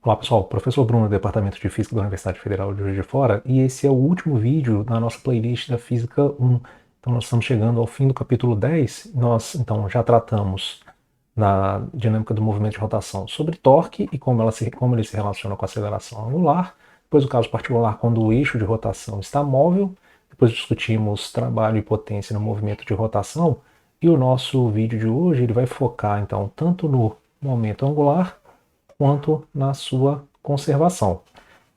Olá pessoal, professor Bruno, do Departamento de Física da Universidade Federal de Juiz de Fora, e esse é o último vídeo da nossa playlist da Física 1. Então nós estamos chegando ao fim do capítulo 10. Nós então já tratamos na dinâmica do movimento de rotação sobre torque e como ele se relaciona com a aceleração angular. Depois o caso particular quando o eixo de rotação está móvel. Depois discutimos trabalho e potência no movimento de rotação. E o nosso vídeo de hoje ele vai focar então tanto no momento angular quanto na sua conservação.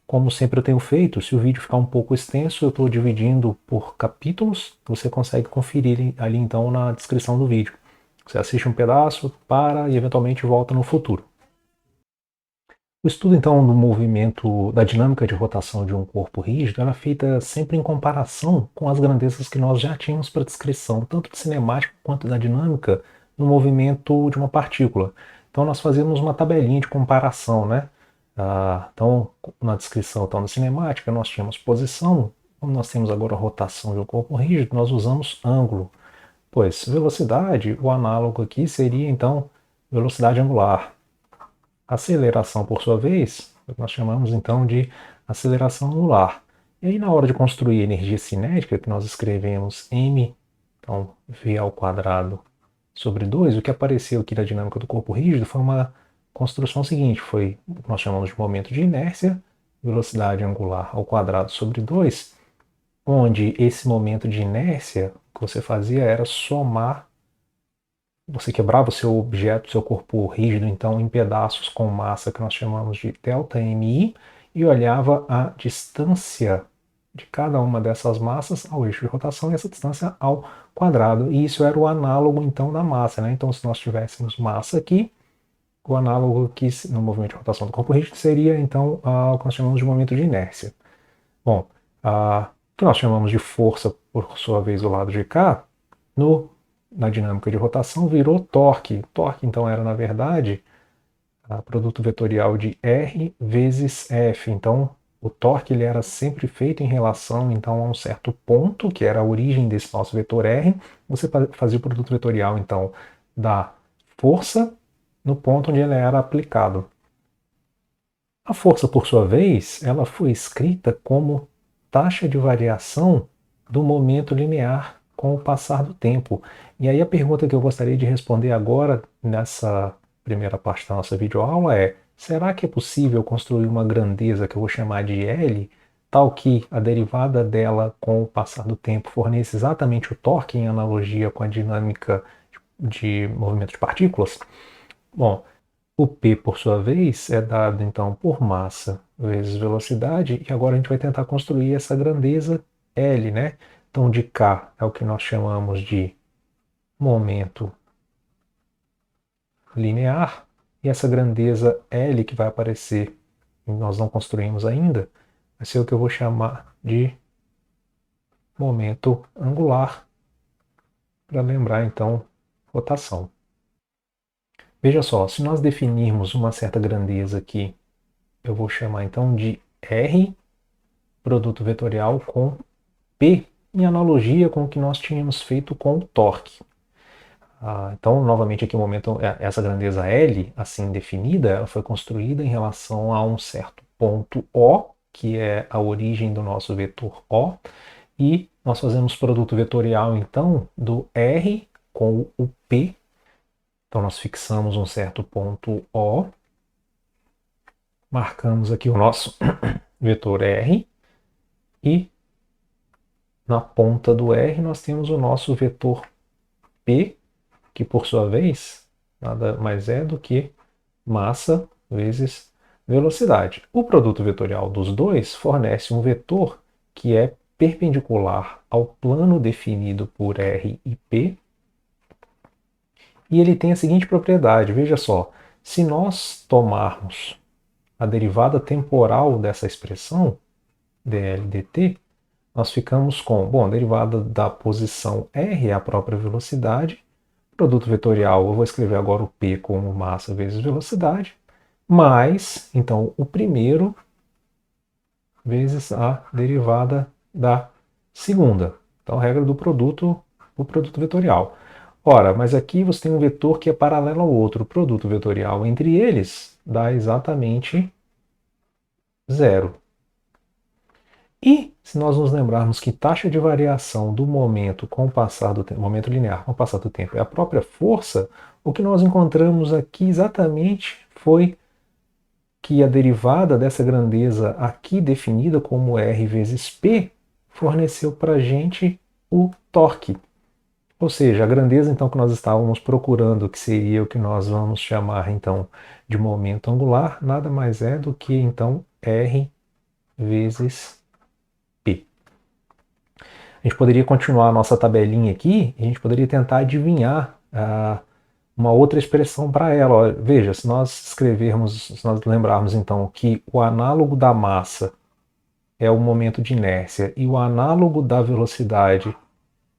Como sempre eu tenho feito, se o vídeo ficar um pouco extenso, eu estou dividindo por capítulos, você consegue conferir ali então na descrição do vídeo. Você assiste um pedaço, para e eventualmente volta no futuro. O estudo então do movimento, da dinâmica de rotação de um corpo rígido, ela é feita sempre em comparação com as grandezas que nós já tínhamos para descrição, tanto de cinemática quanto da dinâmica, no movimento de uma partícula. Então nós fazemos uma tabelinha de comparação, né? Então, na descrição então, da cinemática, nós tínhamos posição, como nós temos agora a rotação de um corpo rígido, nós usamos ângulo. Pois velocidade, o análogo aqui seria então velocidade angular. Aceleração, por sua vez, nós chamamos então de aceleração angular. E aí na hora de construir energia cinética, que nós escrevemos m, então v ao quadrado sobre 2, o que apareceu aqui na dinâmica do corpo rígido foi uma construção seguinte, foi o que nós chamamos de momento de inércia, velocidade angular ao quadrado sobre 2, onde esse momento de inércia, o que você fazia era somar, você quebrava o seu objeto, seu corpo rígido, então, em pedaços com massa que nós chamamos de ΔMi, e olhava a distância de cada uma dessas massas ao eixo de rotação e essa distância ao quadrado. E isso era o análogo, então, da massa, né? Então, se nós tivéssemos massa aqui, o análogo aqui no movimento de rotação do corpo rígido seria, então, o que nós chamamos de momento de inércia. Bom, o que nós chamamos de força, por sua vez, do lado de cá, na dinâmica de rotação, virou torque. Torque, então, era, na verdade, produto vetorial de R vezes F. Então, o torque ele era sempre feito em relação então, a um certo ponto, que era a origem desse nosso vetor R. Você fazia o produto vetorial, então, da força no ponto onde ele era aplicado. A força, por sua vez, ela foi escrita como taxa de variação do momento linear com o passar do tempo. E aí a pergunta que eu gostaria de responder agora, nessa primeira parte da nossa videoaula, é: será que é possível construir uma grandeza que eu vou chamar de L, tal que a derivada dela com o passar do tempo forneça exatamente o torque em analogia com a dinâmica de movimento de partículas? Bom, o P, por sua vez, é dado então por massa vezes velocidade, e agora a gente vai tentar construir essa grandeza L, né? Então, de K é o que nós chamamos de momento linear, e essa grandeza L que vai aparecer, e nós não construímos ainda, vai ser o que eu vou chamar de momento angular, para lembrar então rotação. Veja só, se nós definirmos uma certa grandeza aqui, eu vou chamar então de R, produto vetorial, com P, em analogia com o que nós tínhamos feito com o torque. Então, novamente aqui o momento, essa grandeza L, assim definida, ela foi construída em relação a um certo ponto O, que é a origem do nosso vetor O, e nós fazemos produto vetorial, então, do R com o P. Então, nós fixamos um certo ponto O, marcamos aqui o nosso vetor R, e na ponta do R nós temos o nosso vetor P, que por sua vez nada mais é do que massa vezes velocidade. O produto vetorial dos dois fornece um vetor que é perpendicular ao plano definido por R e P, e ele tem a seguinte propriedade, veja só, se nós tomarmos a derivada temporal dessa expressão, dl dt, nós ficamos com, bom, a derivada da posição R é a própria velocidade, produto vetorial, eu vou escrever agora o P como massa vezes velocidade, mais, então, o primeiro vezes a derivada da segunda. Então, regra do produto, o produto vetorial. Ora, mas aqui você tem um vetor que é paralelo ao outro, o produto vetorial entre eles dá exatamente zero. E se nós nos lembrarmos que taxa de variação do momento com o passar do tempo, momento linear com o passar do tempo é a própria força, o que nós encontramos aqui exatamente foi que a derivada dessa grandeza aqui definida como R vezes P forneceu para a gente o torque. Ou seja, a grandeza então que nós estávamos procurando, que seria o que nós vamos chamar então de momento angular, nada mais é do que então R vezes P. A gente poderia continuar a nossa tabelinha aqui e a gente poderia tentar adivinhar uma outra expressão para ela. Olha, veja, se nós lembrarmos então que o análogo da massa é o momento de inércia e o análogo da velocidade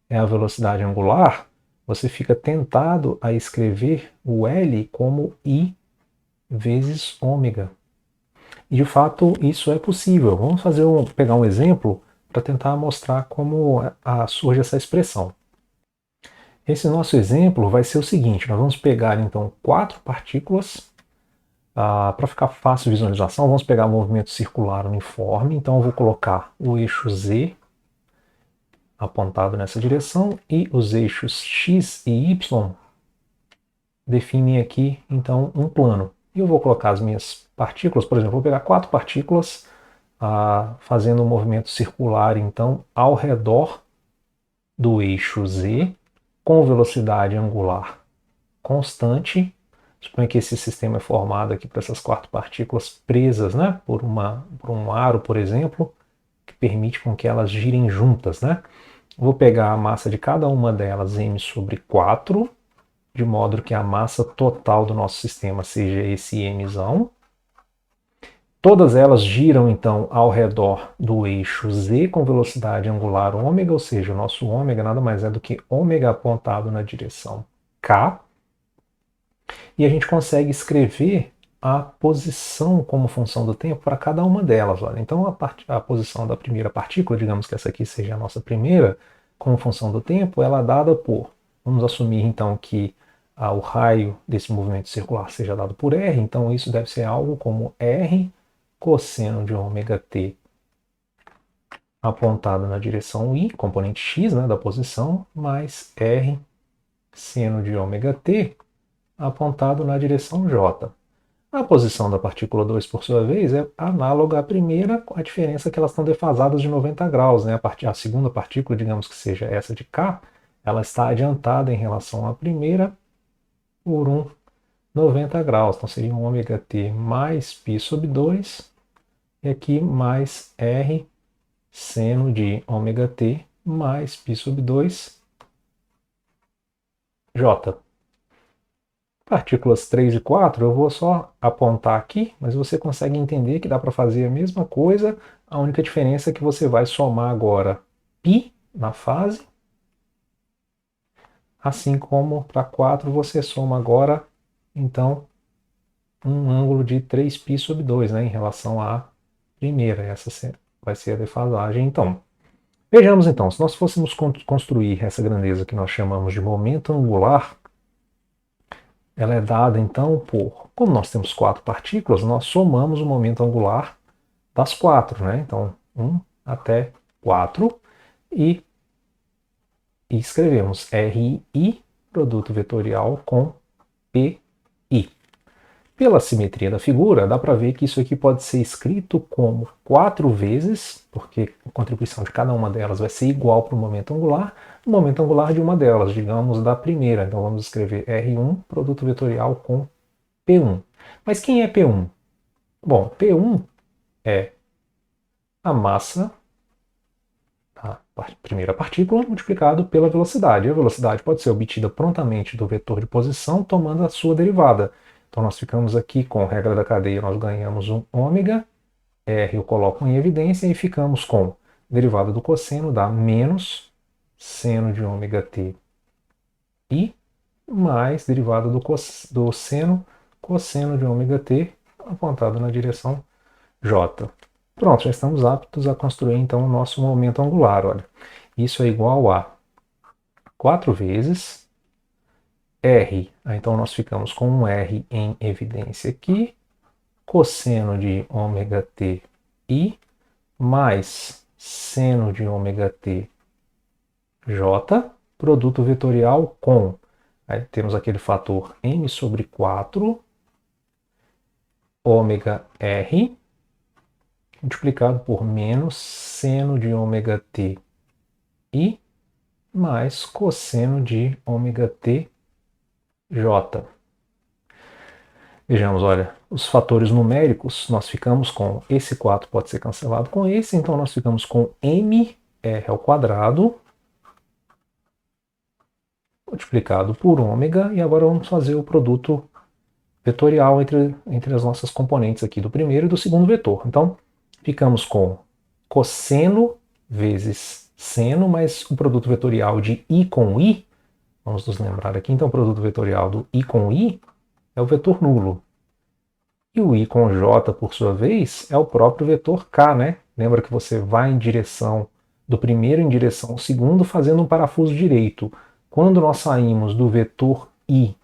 é a velocidade angular, você fica tentado a escrever o L como I vezes ômega. E de fato isso é possível. Vamos pegar um exemplo para tentar mostrar como surge essa expressão. Esse nosso exemplo vai ser o seguinte: nós vamos pegar então 4 partículas. Para ficar fácil a visualização, vamos pegar o movimento circular uniforme. Então eu vou colocar o eixo Z apontado nessa direção e os eixos X e Y definem aqui então um plano. E eu vou colocar as minhas partículas, por exemplo, vou pegar 4 partículas fazendo um movimento circular então ao redor do eixo Z com velocidade angular constante. Suponha que esse sistema é formado aqui por essas 4 partículas presas, né, por um aro, por exemplo, que permite com que elas girem juntas, né? Vou pegar a massa de cada uma delas, m sobre 4, de modo que a massa total do nosso sistema seja esse mzão. Todas elas giram, então, ao redor do eixo z com velocidade angular ômega, ou seja, o nosso ômega nada mais é do que ômega apontado na direção k. E a gente consegue escrever a posição como função do tempo para cada uma delas. Olha. Então, a posição da primeira partícula, digamos que essa aqui seja a nossa primeira, como função do tempo, ela é dada por, vamos assumir então que o raio desse movimento circular seja dado por R, então isso deve ser algo como R cosseno de ômega t apontado na direção I, componente x, né, da posição, mais R seno de ômega t apontado na direção J. A posição da partícula 2, por sua vez, é análoga à primeira, com a diferença que elas estão defasadas de 90 graus. Né? A segunda partícula, digamos que seja essa de K, ela está adiantada em relação à primeira por 90 graus. Então seria um ômega t mais π sobre 2, e aqui mais R seno de ômega t mais π sobre 2 J. Partículas 3 e 4 eu vou só apontar aqui, mas você consegue entender que dá para fazer a mesma coisa, a única diferença é que você vai somar agora π na fase, assim como para 4 você soma agora, então, um ângulo de 3π sobre 2, né, em relação à primeira. Essa vai ser a defasagem. Então, vejamos então, se nós fôssemos construir essa grandeza que nós chamamos de momento angular, ela é dada então por, como nós temos 4 partículas, nós somamos o momento angular das 4, né? Então 1 até 4 e escrevemos RI, produto vetorial com PI. Pela simetria da figura, dá para ver que isso aqui pode ser escrito como 4 vezes, porque a contribuição de cada uma delas vai ser igual para o momento angular de uma delas, digamos da primeira. Então vamos escrever R1, produto vetorial com P1. Mas quem é P1? Bom, P1 é a massa da primeira partícula multiplicado pela velocidade. A velocidade pode ser obtida prontamente do vetor de posição tomando a sua derivada. Então nós ficamos aqui com a regra da cadeia, nós ganhamos um ômega, R eu coloco em evidência e ficamos com derivada do cosseno dá menos seno de ômega t I mais derivada do seno cosseno de ômega t apontado na direção J. Pronto, já estamos aptos a construir então o nosso momento angular. Olha, isso é igual a 4 vezes R, então nós ficamos com um R em evidência aqui, cosseno de ômega t I mais seno de ômega t J, produto vetorial com, aí temos aquele fator m sobre 4 ômega r multiplicado por menos seno de ômega t I mais cosseno de ômega t J. Vejamos, olha, os fatores numéricos, nós ficamos com esse 4 pode ser cancelado com esse, então nós ficamos com mr ao quadrado multiplicado por ômega, e agora vamos fazer o produto vetorial entre as nossas componentes aqui do primeiro e do segundo vetor. Então, ficamos com cosseno vezes seno, mais o produto vetorial de I com I, vamos nos lembrar aqui, então o produto vetorial do I com I é o vetor nulo. E o I com J, por sua vez, é o próprio vetor K, né? Lembra que você vai em direção do primeiro em direção ao segundo, fazendo um parafuso direito. Quando nós saímos do vetor I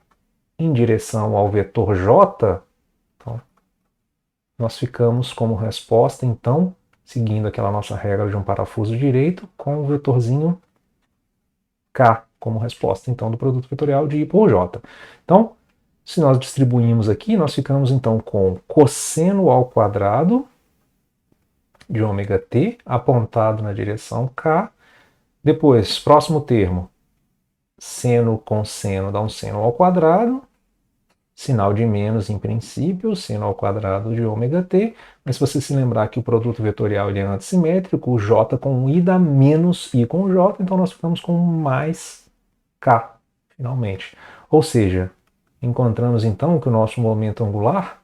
em direção ao vetor J, então, nós ficamos como resposta, então, seguindo aquela nossa regra de um parafuso direito, com o vetorzinho K como resposta, então, do produto vetorial de I por J. Então, se nós distribuirmos aqui, nós ficamos, então, com cosseno ao quadrado de ômega t, apontado na direção K. Depois, próximo termo, seno com seno dá um seno ao quadrado, sinal de menos em princípio, seno ao quadrado de ômega t, mas se você se lembrar que o produto vetorial ele é antissimétrico, o j com i dá menos i com j, então nós ficamos com mais k, finalmente. Ou seja, encontramos então que o nosso momento angular,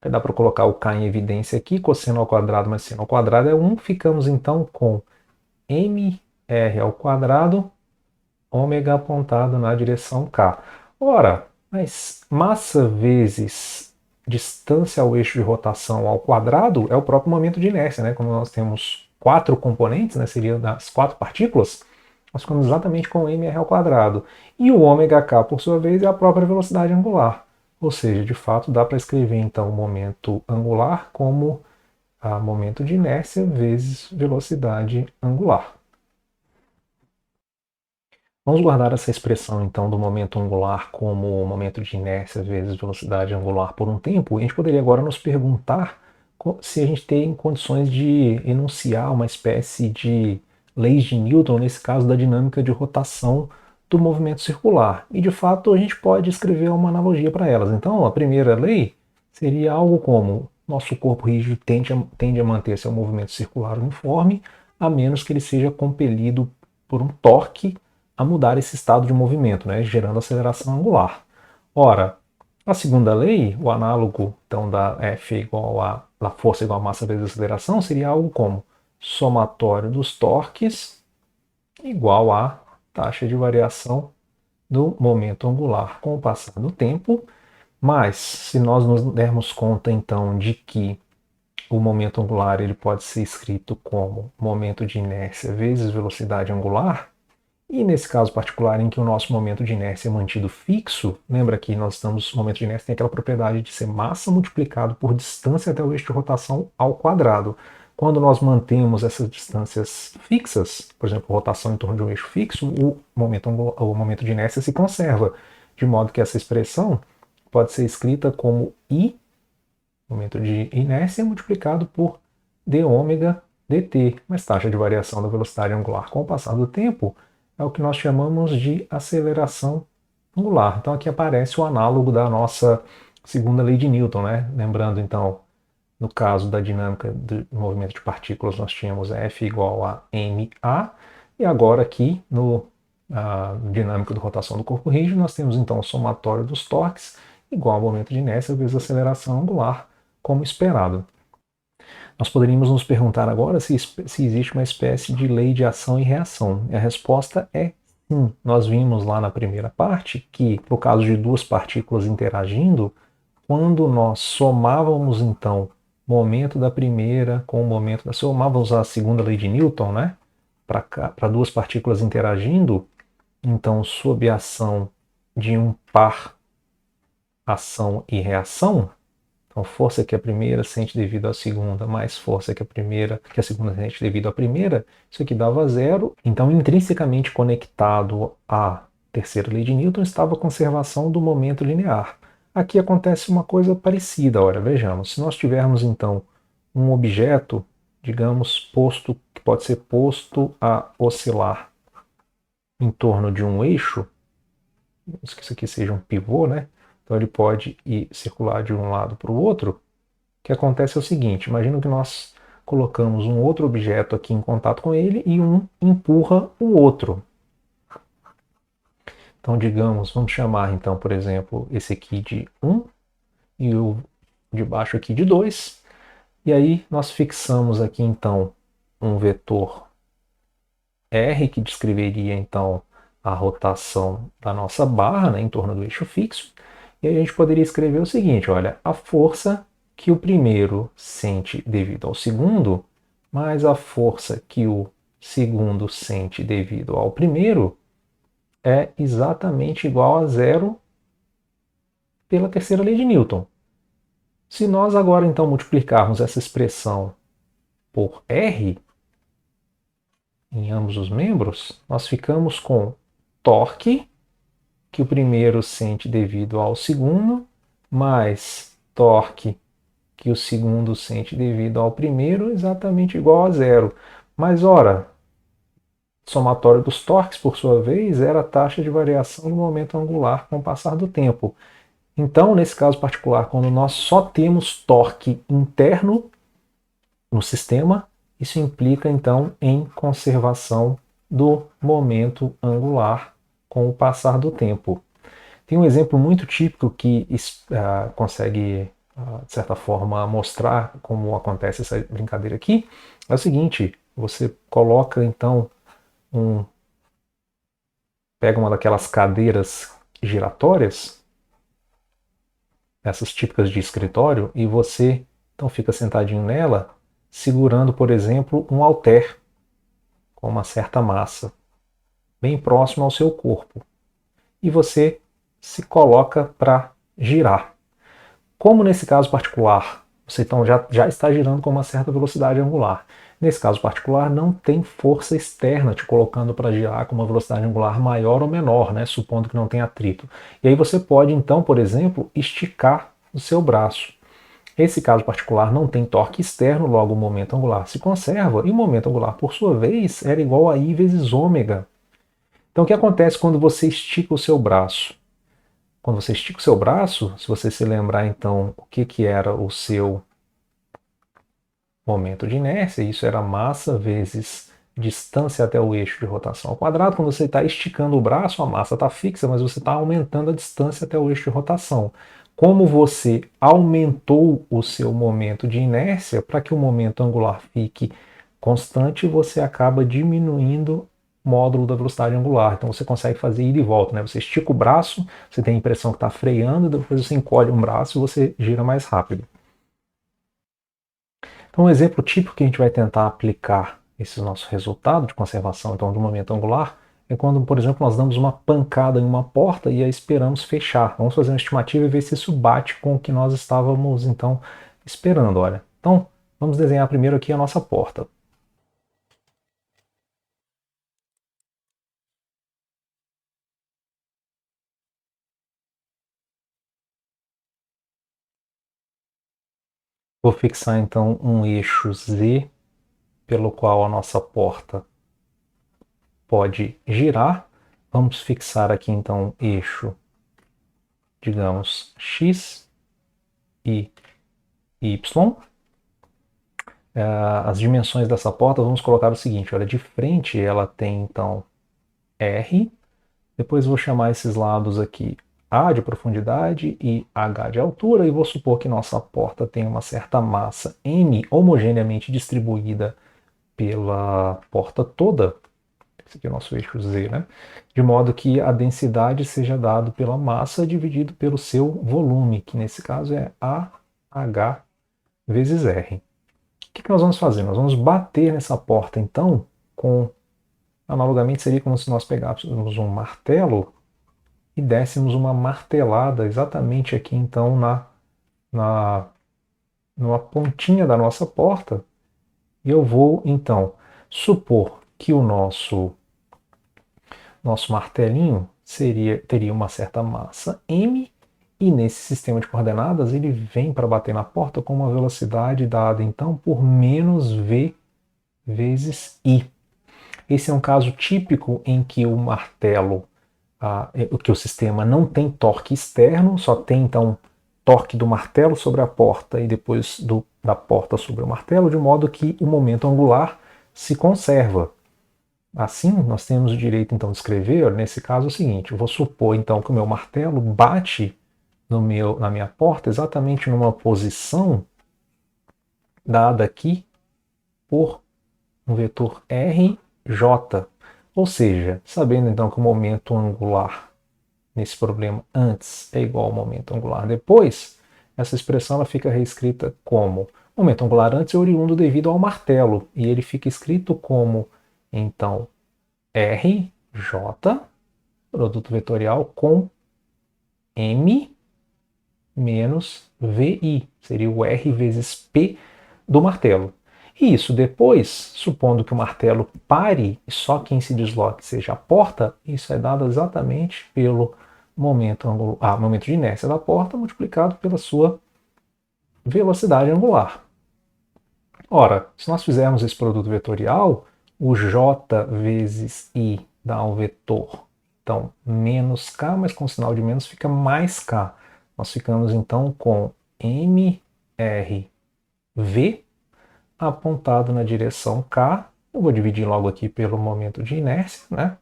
dá para colocar o k em evidência aqui, cosseno ao quadrado mais seno ao quadrado é 1, ficamos então com mr ao quadrado, ômega apontado na direção k. Ora, mas massa vezes distância ao eixo de rotação ao quadrado é o próprio momento de inércia, né? Como nós temos 4 componentes, né? Seriam das 4 partículas, nós ficamos exatamente com mr ao quadrado. E o ômega k, por sua vez, é a própria velocidade angular. Ou seja, de fato, dá para escrever então o momento angular como momento de inércia vezes velocidade angular. Vamos guardar essa expressão, então, do momento angular como momento de inércia vezes velocidade angular por um tempo. E a gente poderia agora nos perguntar se a gente tem condições de enunciar uma espécie de leis de Newton, nesse caso da dinâmica de rotação do movimento circular. E, de fato, a gente pode escrever uma analogia para elas. Então, a primeira lei seria algo como: nosso corpo rígido tende a manter seu movimento circular uniforme, a menos que ele seja compelido por um torque a mudar esse estado de movimento, né, gerando aceleração angular. Ora, a segunda lei, o análogo então da F igual a da força igual a massa vezes aceleração, seria algo como somatório dos torques igual a taxa de variação do momento angular com o passar do tempo. Mas, se nós nos dermos conta então de que o momento angular ele pode ser escrito como momento de inércia vezes velocidade angular, e nesse caso particular em que o nosso momento de inércia é mantido fixo, lembra que nós estamos, o momento de inércia tem aquela propriedade de ser massa multiplicado por distância até o eixo de rotação ao quadrado. Quando nós mantemos essas distâncias fixas, por exemplo, rotação em torno de um eixo fixo, o momento de inércia se conserva, de modo que essa expressão pode ser escrita como I, momento de inércia, multiplicado por d ômega dt, mas taxa de variação da velocidade angular com o passar do tempo é o que nós chamamos de aceleração angular. Então aqui aparece o análogo da nossa segunda lei de Newton, né? Lembrando então, no caso da dinâmica do movimento de partículas, nós tínhamos F igual a ma, e agora aqui no dinâmica de rotação do corpo rígido, nós temos então o somatório dos torques igual ao momento de inércia vezes aceleração angular, como esperado. Nós poderíamos nos perguntar agora se existe uma espécie de lei de ação e reação. E a resposta é sim. Nós vimos lá na primeira parte que, no caso de duas partículas interagindo, quando nós somávamos então o momento da primeira com o momento da somávamos a segunda lei de Newton, né? Para duas partículas interagindo, então sob a ação de um par ação e reação, Então, força que a primeira sente devido à segunda, mais força que a segunda sente devido à primeira, isso aqui dava zero. Então, intrinsecamente conectado à terceira lei de Newton estava a conservação do momento linear. Aqui acontece uma coisa parecida. Olha, vejamos, se nós tivermos então um objeto, digamos, posto, que pode ser posto a oscilar em torno de um eixo, vamos que isso aqui seja um pivô, né? Então ele pode ir circular de um lado para o outro. O que acontece é o seguinte, imagina que nós colocamos um outro objeto aqui em contato com ele e um empurra o outro. Então, digamos, vamos chamar então, por exemplo, esse aqui de 1 e o de baixo aqui de 2. E aí nós fixamos aqui então um vetor R, que descreveria então a rotação da nossa barra, né, em torno do eixo fixo. E aí a gente poderia escrever o seguinte, olha, a força que o primeiro sente devido ao segundo, mais a força que o segundo sente devido ao primeiro, é exatamente igual a zero pela terceira lei de Newton. Se nós agora então multiplicarmos essa expressão por R em ambos os membros, nós ficamos com torque, que o primeiro sente devido ao segundo, mais torque, que o segundo sente devido ao primeiro, exatamente igual a zero. Mas, ora, somatório dos torques, por sua vez, era a taxa de variação do momento angular com o passar do tempo. Então, nesse caso particular, quando nós só temos torque interno no sistema, isso implica, então, em conservação do momento angular com o passar do tempo. Tem um exemplo muito típico que consegue, de certa forma, mostrar como acontece essa brincadeira aqui. É o seguinte, você coloca, então, pega uma daquelas cadeiras giratórias, essas típicas de escritório, e você, então, fica sentadinho nela, segurando, por exemplo, um halter com uma certa massa, bem próximo ao seu corpo. E você se coloca para girar. Como nesse caso particular, você então já está girando com uma certa velocidade angular. Nesse caso particular, não tem força externa te colocando para girar com uma velocidade angular maior ou menor, né, supondo que não tenha atrito. E aí você pode, então, por exemplo, esticar o seu braço. Esse caso particular não tem torque externo, logo o momento angular se conserva, e o momento angular, por sua vez, era igual a I vezes ômega. Então, o que acontece quando você estica o seu braço? Quando você estica o seu braço, se você se lembrar, então, o que era o seu momento de inércia, isso era massa vezes distância até o eixo de rotação ao quadrado. Quando você está esticando o braço, a massa está fixa, mas você está aumentando a distância até o eixo de rotação. Como você aumentou o seu momento de inércia, para que o momento angular fique constante, você acaba diminuindo o módulo da velocidade angular. Então você consegue fazer ida e volta, né? Você estica o braço, você tem a impressão que está freando, depois você encolhe um braço e você gira mais rápido. Então um exemplo típico que a gente vai tentar aplicar esse nosso resultado de conservação então, do momento angular é quando, por exemplo, nós damos uma pancada em uma porta e a esperamos fechar. Vamos fazer uma estimativa e ver se isso bate com o que nós estávamos, então, esperando. Olha. Então, vamos desenhar primeiro aqui a nossa porta. Vou fixar, então, um eixo Z, pelo qual a nossa porta pode girar. Vamos fixar aqui, então, eixo, digamos, X e Y. As dimensões dessa porta, vamos colocar o seguinte, olha, de frente ela tem então R, depois vou chamar esses lados aqui A de profundidade e H de altura, e vou supor que nossa porta tem uma certa massa M homogeneamente distribuída pela porta toda, esse aqui é o nosso eixo Z, né? De modo que a densidade seja dada pela massa dividido pelo seu volume, que nesse caso é AH vezes R. O que nós vamos fazer? Nós vamos bater nessa porta, então, analogamente seria como se nós pegássemos um martelo e dessemos uma martelada exatamente aqui, então, na numa pontinha da nossa porta, e eu vou, então, supor que o nosso martelinho teria uma certa massa m, e nesse sistema de coordenadas ele vem para bater na porta com uma velocidade dada, então, por menos v vezes i. Esse é um caso típico em que o martelo, que o sistema não tem torque externo, só tem então torque do martelo sobre a porta e depois da porta sobre o martelo, de modo que o momento angular se conserva. Assim, nós temos o direito então de escrever, nesse caso, o seguinte: eu vou supor então que o meu martelo bate na minha porta exatamente numa posição dada aqui por um vetor rj. Ou seja, sabendo então que o momento angular nesse problema antes é igual ao momento angular depois, essa expressão ela fica reescrita como momento angular antes é oriundo devido ao martelo, e ele fica escrito como, então, rj, produto vetorial, com m menos vi, seria o r vezes p do martelo. E isso depois, supondo que o martelo pare e só quem se desloque seja a porta, isso é dado exatamente pelo momento de inércia da porta multiplicado pela sua velocidade angular. Ora, se nós fizermos esse produto vetorial, o j vezes i dá um vetor, então, menos k, mas com sinal de menos fica mais k. Nós ficamos então com mrv apontado na direção k. Eu vou dividir logo aqui pelo momento de inércia, né?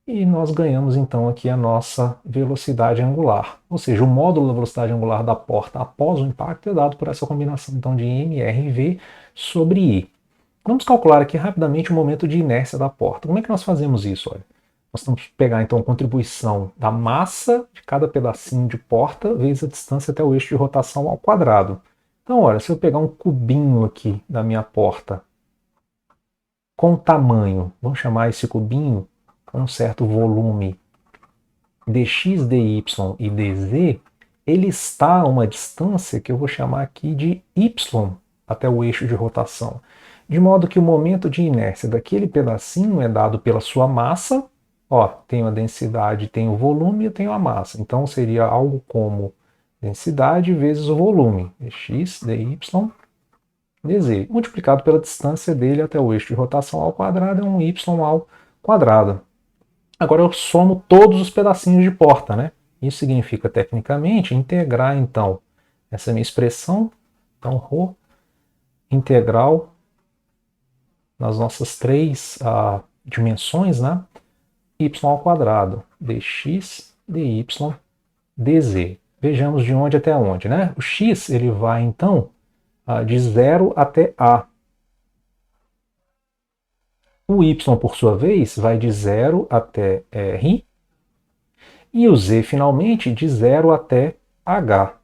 E nós ganhamos então aqui a nossa velocidade angular. Ou seja, o módulo da velocidade angular da porta após o impacto é dado por essa combinação então de mrv sobre i. Vamos calcular aqui rapidamente o momento de inércia da porta. Como é que nós fazemos isso? Olha, nós temos que pegar então a contribuição da massa de cada pedacinho de porta vezes a distância até o eixo de rotação ao quadrado. Então, olha, se eu pegar um cubinho aqui da minha porta com tamanho, vamos chamar esse cubinho com um certo volume dx, dy e dz, ele está a uma distância que eu vou chamar aqui de y até o eixo de rotação. De modo que o momento de inércia daquele pedacinho é dado pela sua massa. Ó, tenho a densidade, tenho o volume e eu tenho a massa. Então seria algo como densidade vezes o volume, dx, dy, dz, multiplicado pela distância dele até o eixo de rotação ao quadrado, é um y ao quadrado. Agora eu somo todos os pedacinhos de porta, né? Isso significa, tecnicamente, integrar, então, essa minha expressão, então, ρ integral nas nossas três dimensões, né? Y ao quadrado, dx, dy, dz. Vejamos de onde até onde, né? O x, ele vai, então, de 0 até a. O y, por sua vez, vai de 0 até r, e o z, finalmente, de 0 até h.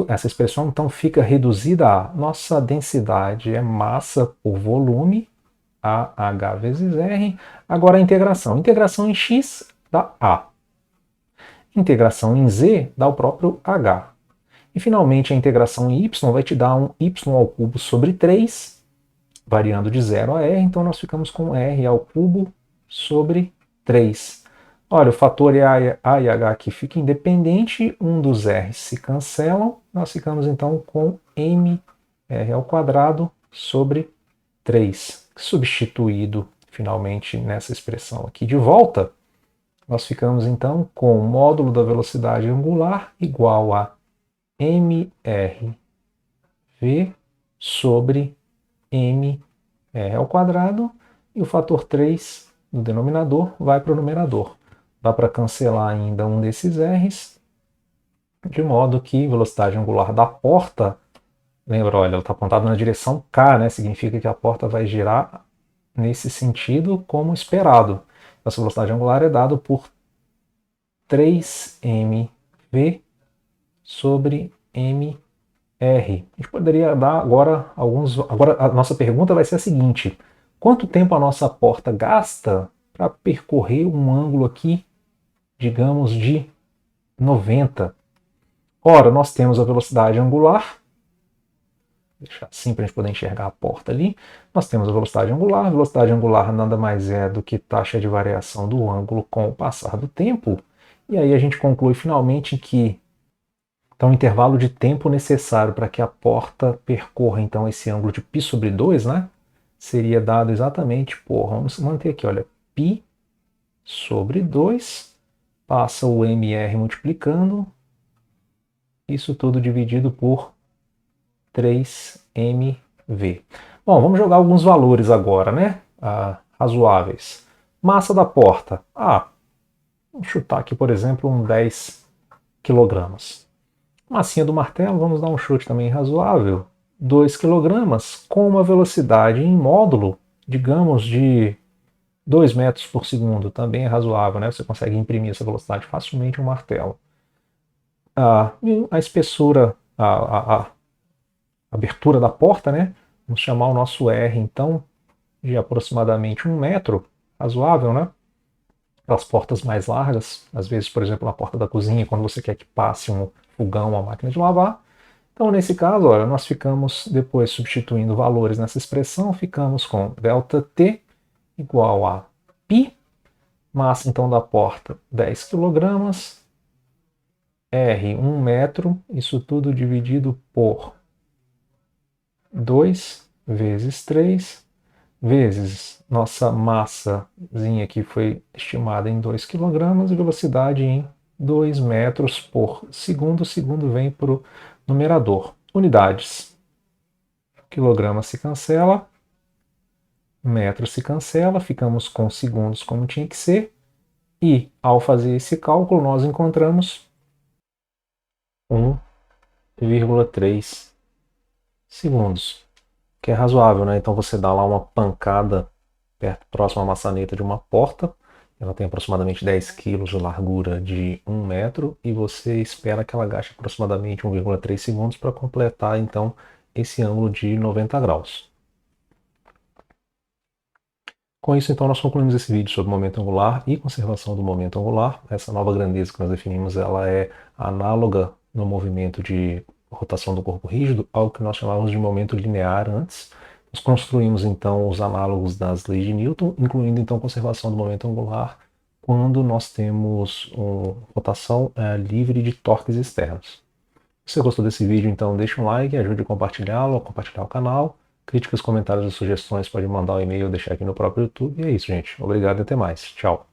Essa expressão, então, fica reduzida a nossa densidade é massa por volume, AH vezes R. Agora a integração. Integração em x dá A. Integração em z dá o próprio H. E, finalmente, a integração em y vai te dar um y ao cubo sobre 3, variando de 0 a r, então nós ficamos com r ao cubo sobre 3. Olha, o fator A e H aqui fica independente, um dos r se cancelam, nós ficamos então com mr ao quadrado sobre 3. Substituído finalmente nessa expressão aqui de volta, nós ficamos então com o módulo da velocidade angular igual a mrv sobre mr ao quadrado, e o fator 3 do denominador vai para o numerador. Dá para cancelar ainda um desses r's, de modo que velocidade angular da porta, lembra, olha, ela está apontada na direção k, né? Significa que a porta vai girar nesse sentido como esperado. Essa velocidade angular é dada por 3mv sobre mr. A gente poderia dar agora alguns. Agora a nossa pergunta vai ser a seguinte: quanto tempo a nossa porta gasta para percorrer um ângulo aqui, digamos, de 90? Ora, nós temos a velocidade angular, deixar assim para a gente poder enxergar a porta ali. Nós temos a velocidade angular nada mais é do que taxa de variação do ângulo com o passar do tempo. E aí a gente conclui finalmente que então, o intervalo de tempo necessário para que a porta percorra então esse ângulo de π sobre 2, né, seria dado exatamente por, vamos manter aqui, olha, π sobre 2, passa o mr multiplicando, isso tudo dividido por 3mv. Bom, vamos jogar alguns valores agora, né, razoáveis. Massa da porta, vamos chutar aqui, por exemplo, 10 quilogramas. Massinha do martelo, vamos dar um chute também razoável, 2 kg, com uma velocidade em módulo, digamos, de 2 metros por segundo, também é razoável, né? Você consegue imprimir essa velocidade facilmente em um martelo. A espessura, a abertura da porta, né? Vamos chamar o nosso R, então, de aproximadamente 1 metro, razoável, né? Aquelas portas mais largas, às vezes, por exemplo, na porta da cozinha, quando você quer que passe um fogão, uma máquina de lavar. Então, nesse caso, olha, nós ficamos, depois substituindo valores nessa expressão, ficamos com ΔT igual a π, massa então da porta 10 kg, R 1 metro, isso tudo dividido por 2 vezes 3, vezes nossa massazinha que foi estimada em 2 kg e velocidade em 2 metros por segundo. O segundo vem para o numerador. Unidades. Quilograma se cancela, metro se cancela, ficamos com segundos como tinha que ser. E, ao fazer esse cálculo, nós encontramos 1,3 segundos, que é razoável, né? Então você dá lá uma pancada próximo à maçaneta de uma porta, ela tem aproximadamente 10 kg de largura de 1 metro e você espera que ela gaste aproximadamente 1,3 segundos para completar então esse ângulo de 90 graus. Com isso, então, nós concluímos esse vídeo sobre momento angular e conservação do momento angular. Essa nova grandeza que nós definimos, ela é análoga no movimento de rotação do corpo rígido ao que nós chamávamos de momento linear antes. Nós construímos, então, os análogos das leis de Newton, incluindo, então, conservação do momento angular quando nós temos rotação livre de torques externos. Se você gostou desse vídeo, então, deixa um like, ajude a compartilhá-lo, a compartilhar o canal. Críticas, comentários e sugestões pode mandar um e-mail ou deixar aqui no próprio YouTube. E é isso, gente. Obrigado e até mais. Tchau.